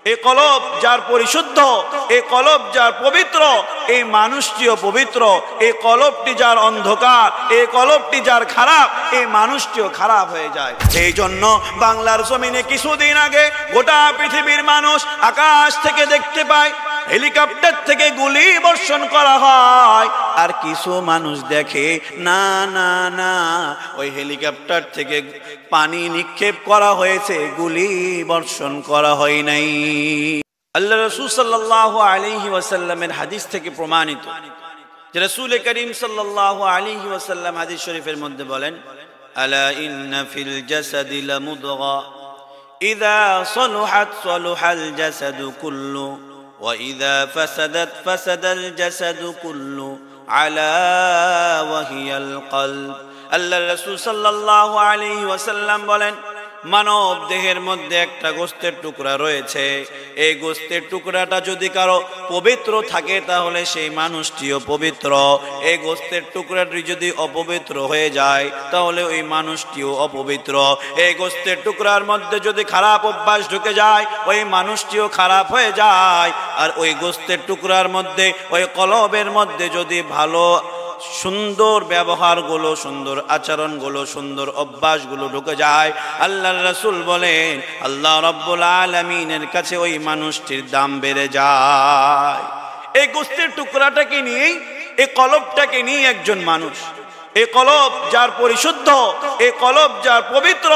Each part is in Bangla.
এই কলব যার পরিশুদ্ধ, এই কলব যার পবিত্র, এই মানুষটিও পবিত্র। এই কলবটি যার অন্ধকার, এই কলবটি যার খারাপ, এই মানুষটিও খারাপ হয়ে যায়। এই জন্য বাংলার জমিনে কিছুদিন আগে গোটা পৃথিবীর মানুষ আকাশ থেকে দেখতে পায় হেলিকপ্টার থেকে গুলি বর্ষণ করা হয়, আর কিছু মানুষ দেখে না না না, ওই হেলিকপ্টার থেকে পানি নিক্ষেপ করা হয়েছে, গুলি বর্ষণ করা হয় নাই। আল্লাহ রাসূল সাল্লাল্লাহু আলাইহি ওয়াসাল্লামের হাদিস থেকে প্রমাণিত যে রাসূল করিম সাল্লাল্লাহু আলাইহি ওয়াসাল্লাম হাদিস শরীফের মধ্যে বলেন, আলা ইন্না ফিল জাসাদি লামুদগা ইযা সালুহাত সালুহাল জাসাদু কুল্লু ওয়া ইযা ফাসাদাত ফাসাদাল জাসাদু কুল্লু আলা ওয়া হিয়াল কলব। আল্লাহ রাসূল সাল্লাল্লাহু আলাইহি ওয়াসাল্লাম বলেন, মানব দেহের মধ্যে একটা গোস্তের টুকরা রয়েছে, এই গোস্তের টুকরাটা যদি কারো পবিত্র থাকে তাহলে সেই মানুষটিও পবিত্র। এই গোস্তের টুকরাটি যদি অপবিত্র হয়ে যায় তাহলে ওই মানুষটিও অপবিত্র। এই গোস্তের টুকরার মধ্যে যদি খারাপ অভ্যাস ঢুকে যায় ওই মানুষটিও খারাপ হয়ে যায়। আর ওই গোস্তের টুকরার মধ্যে, ওই কলবের মধ্যে যদি ভালো সুন্দর ব্যবহারগুলো, সুন্দর আচরণগুলো, সুন্দর অভ্যাসগুলো ঢুকে যায়, আল্লাহর রাসূল বলেন আল্লাহ রাব্বুল আলামিনের কাছে ওই মানুষটির দাম বেড়ে যায়। এই গোস্তের টুকরাটাকে নিয়ে, এই কলবটাকে নিয়ে একজন মানুষ, এই কলব যার পরিশুদ্ধ, এই কলব যার পবিত্র,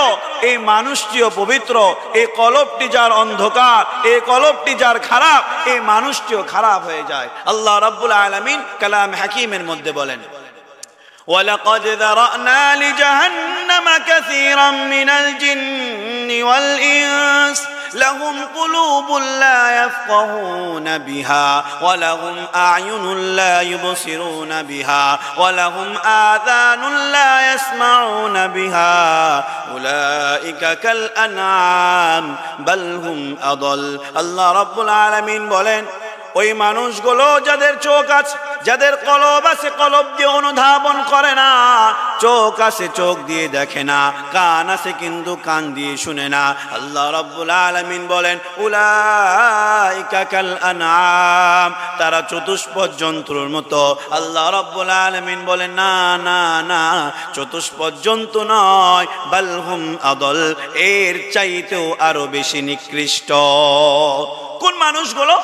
এই মানুষটিও পবিত্র। এই কলবটি যার অন্ধকার, এই কলবটি যার খারাপ, এই মানুষটিও খারাপ হয়ে যায়। আল্লাহ রাব্বুল আলামিন কালাম হাকিমের মধ্যে বলেন, ওয়ালাকাদ যারানা লিজাহান্নামা কাসীরাম মিনাল জিন্নি ওয়াল ইনস لهم قلوب لا يفقهون بها ولهم أعين لا يبصرون بها ولهم آذان لا يسمعون بها أولئك كالأنعام بل هم أضل। الله رب العالمين বলেন, ওই মানুষগুলো যাদের চোখ আছে, যাদের কলব আছে, কলব দিয়ে অনুধাবন করে না, চোখ আছে চোখ দিয়ে দেখে না, কান আছে কিন্তু কান দিয়ে শুনে না। আল্লাহ রাব্বুল আলামিন বলেন, উলাইকা কাল আনআম, তারা চতুষ্পদ জন্তুর মতো। আল্লাহ রাব্বুল আলামিন বলেন, না না না, চতুষ্পদ জন্তু নয়, বাল হুম আদল, এর চাইতেও আরো বেশি নিকৃষ্ট। কোন মানুষগুলো?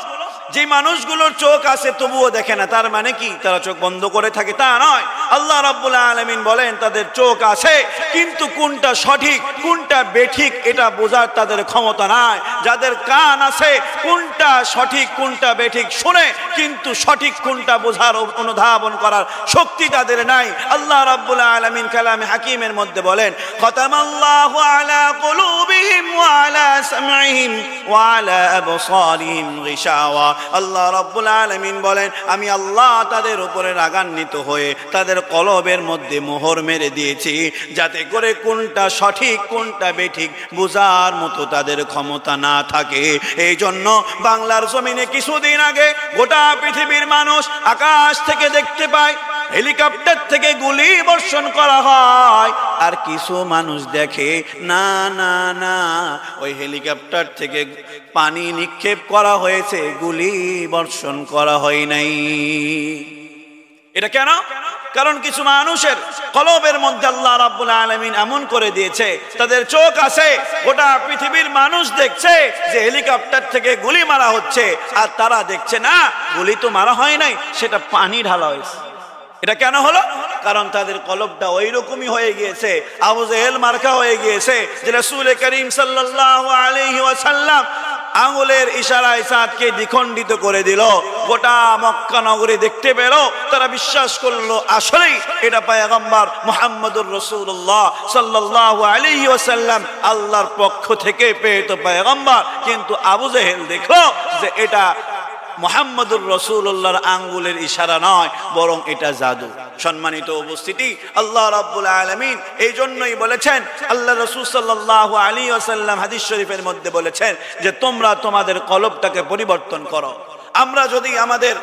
যে মানুষগুলোর চোখ আছে তবুও দেখে না, তার মানে কি তারা চোখ বন্ধ করে থাকে? তা নয়। আল্লাহ রাব্বুল আলামিন বলেন তাদের চোখ আছে কিন্তু কোনটা সঠিক কোনটা বেঠিক এটা বোঝার তাদের ক্ষমতা নাই। যাদের কান আছে কোনটা সঠিক কোনটা বেঠিক শুনে, কিন্তু সঠিক কোনটা বোঝার অনুধাবন করার শক্তি তাদের নাই। আল্লাহ রাব্বুল আলামিন কালামে হাকিমের মধ্যে বলেন, খতামাল্লাহু আলা কুলুবিহিম ওয়া আলা সামঈহিম ওয়া আলা আবসারিহিম গিশাওয়া। আল্লাহ রাব্বুল আলামিন বলেন, আমি আল্লাহ তাদের উপরে রাগান্বিত হয়ে তাদের কলবের মধ্যে মোহর মেরে দিয়েছি, যাতে করে কোনটা সঠিক কোনটা বেঠিক বোঝার মতো তাদের ক্ষমতা না থাকে। এই জন্য বাংলার জমিনে কিছুদিন আগে গোটা পৃথিবীর মানুষ আকাশ থেকে দেখতে পায় হেলিকপ্টার থেকে গুলি বর্ষণ করা হয়, আর কিছু মানুষ দেখে না না না, ওই হেলিকপ্টার থেকে পানি নিক্ষেপ করা হয়েছে, গুলি বর্ষণ করা হয় নাই। এটা কেন? কারণ কিছু মানুষের কলবের মধ্যে আল্লাহ রাব্বুল আলামিন এমন করে দিয়েছে, তাদের চোখ আছে, গোটা পৃথিবীর মানুষ দেখছে যে হেলিকপ্টার থেকে গুলি মারা হচ্ছে, আর তারা দেখছে না গুলি তো মারা হয় নাই, সেটা পানি ঢালা হয়েছে। এটা কেন হলো? কারণ তাদের কলবটা ওই রকমই হয়ে গিয়েছে, আবু জেহেল মার্কা হয়ে গিয়েছে, যে রাসূল করিম সাল্লাল্লাহু আলাইহি ওয়াসাল্লাম আঙ্গুলের ইশারায় চাঁদকে দ্বিখণ্ডিত করে দিল। গোটা মক্কা নগরী দেখতে পেল, তারা বিশ্বাস করলো আসলেই এটা পয়গম্বর মুহাম্মদুর রাসূলুল্লাহ সাল্লাল্লাহু আলাইহি ওয়াসাল্লাম আল্লাহর পক্ষ থেকে প্রেরিত পয়গম্বর। কিন্তু আবু জেহেল দেখলো যে এটা মুহাম্মদুর রাসূলুল্লাহর আঙ্গুলের ইশারা নয়, বরং এটা জাদু। সম্মানিত উপস্থিতি, আল্লাহ রাব্বুল আলামিন এই জন্যই বলেছেন, আল্লাহ রাসূল সাল্লাল্লাহু আলাইহি ওয়াসাল্লাম হাদিস শরীফের মধ্যে বলেছেন যে তোমরা তোমাদের কলবটাকে পরিবর্তন করো। আমরা যদি আমাদের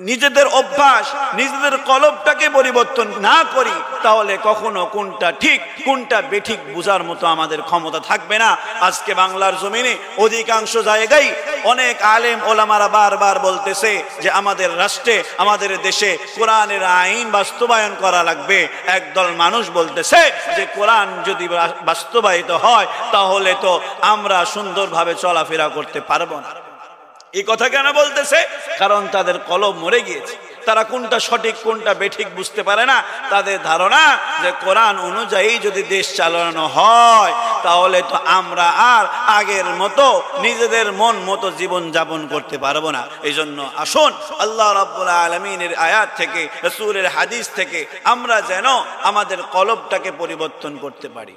নিজেদের অভ্যাস, নিজেদের কলবটাকে পরিবর্তন না করি, তাহলে কখনো কোনটা ঠিক কোনটা বেঠিক বোঝার মতো আমাদের ক্ষমতা থাকবে না। আজকে বাংলার জমিনে অধিকাংশ জায়গায় অনেক আলেম ওলামারা বারবার বলতেছে যে আমাদের রাষ্ট্রে, আমাদের দেশে কোরআনের আইন বাস্তবায়ন করা লাগবে। একদল মানুষ বলতেছে যে কোরআন যদি বাস্তবায়িত হয় তাহলে তো আমরা সুন্দরভাবে চলাফেরা করতে পারবো না। এই কথা কেন বলতেছে? কারণ তাদের কলব মরে গিয়েছে, তারা কোনটা সঠিক কোনটা বেঠিক বুঝতে পারে না। তাদের ধারণা যে কোরআন অনুযায়ী যদি দেশ চালানো হয় তাহলে তো আমরা আর আগের মতো নিজেদের মন মতো জীবন যাপন করতে পারবো না। এই জন্য আসুন আল্লাহ রাব্বুল আলামিনের আয়াত থেকে, রাসূলের হাদিস থেকে আমরা যেন আমাদের কলবটাকে পরিবর্তন করতে পারি।